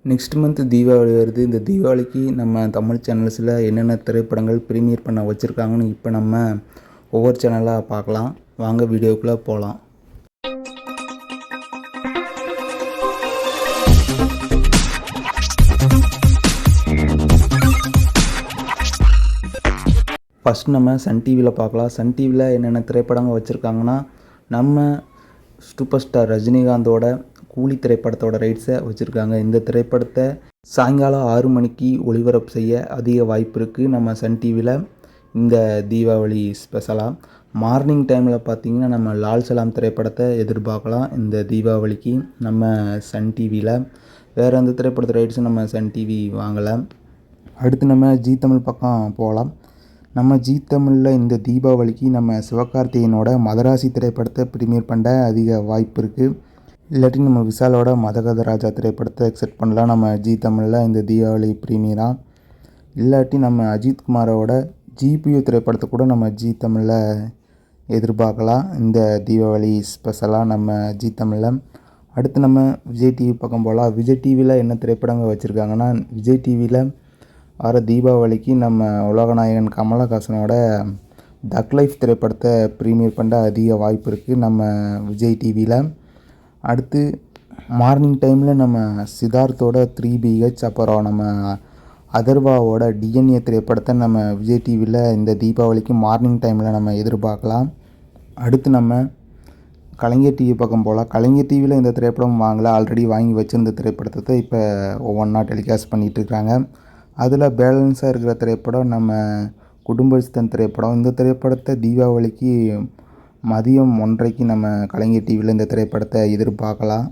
Next month Deepavali வருது. இந்த தீபாவளிக்கு நம்ம தமிழ் சேனல்ஸில் என்னென்ன திரைப்படங்கள் ப்ரீமியர் பண்ண வச்சுருக்காங்கன்னு இப்போ நம்ம ஒவ்வொரு சேனலாக பார்க்கலாம். வாங்க வீடியோக்குள்ளே போகலாம். ஃபஸ்ட் நம்ம சன் டிவியில் பார்க்கலாம். சன் டிவியில் என்னென்ன திரைப்படங்கள் வச்சுருக்காங்கன்னா, நம்ம சூப்பர் ஸ்டார் ரஜினிகாந்தோட கூலி திரைப்படத்தோட ரைட்ஸை வச்சுருக்காங்க. இந்த திரைப்படத்தை சாயங்காலம் 6 மணிக்கு ஒளிபரப்பு செய்ய அதிக வாய்ப்பு இருக்குது நம்ம சன் டிவியில். இந்த தீபாவளி ஸ்பெஷலாக மார்னிங் டைமில் பார்த்திங்கன்னா நம்ம லால் சலாம் திரைப்படத்தை எதிர்பார்க்கலாம் இந்த தீபாவளிக்கு நம்ம சன் டிவியில். வேறு எந்த திரைப்படத்து ரைட்ஸும் நம்ம சன் டிவி வாங்கலை. அடுத்து நம்ம ஜீ தமிழ் பக்கம் போகலாம். நம்ம ஜீ தமிழில் இந்த தீபாவளிக்கு நம்ம சிவகார்த்திகேயனோட மதராசி திரைப்படத்தை ப்ரீமியர் பண்ண அதிக வாய்ப்பு இருக்குது. இல்லாட்டி நம்ம விஷாலோட மதகத ராஜா திரைப்படத்தை எக்ஸெப்ட் பண்ணலாம் நம்ம ஜீ தமிழில் இந்த தீபாவளி ப்ரீமியராக. இல்லாட்டி நம்ம அஜித் குமாரோட ஜிபியு திரைப்படத்தை கூட நம்ம ஜீ தமிழில் எதிர்பார்க்கலாம் இந்த தீபாவளி ஸ்பெஷலாக நம்ம ஜீ தமிழில். அடுத்து நம்ம விஜய் டிவி பக்கம் போகலாம். விஜய் டிவியில் என்ன திரைப்படங்கள் வச்சுருக்காங்கன்னா, விஜய் டிவியில் வர தீபாவளிக்கு நம்ம உலகநாயகன் கமலஹாசனோட தக் லைஃப் திரைப்படத்தை ப்ரீமியர் பண்ண அதிக வாய்ப்பு இருக்குது நம்ம விஜய் டிவியில். அடுத்து மார்னிங் டைமில் நம்ம சித்தார்த்தோட 3BH அப்புறம் நம்ம அதர்வாவோட டிஎன்ஏ திரைப்படத்தை நம்ம விஜய் டிவியில் இந்த தீபாவளிக்கு மார்னிங் டைமில் நம்ம எதிர்பார்க்கலாம். அடுத்து நம்ம கலைஞர் டிவி பக்கம் போகலாம். கலைஞர் டிவியில் இந்த திரைப்படம் வாங்கலை, ஆல்ரெடி வாங்கி வச்சுருந்த திரைப்படத்தை இப்போ ஒவ்வொன்றா டெலிகாஸ்ட் பண்ணிகிட்ருக்காங்க. அதில் பேலன்ஸாக இருக்கிற திரைப்படம் நம்ம குடும்பஸ்தன் திரைப்படம். இந்த திரைப்படத்தை தீபாவளிக்கு மதியம் 1:30க்கு நம்ம கலைஞர் டிவியில் இந்த திரைப்படத்தை எதிர்பார்க்கலாம்.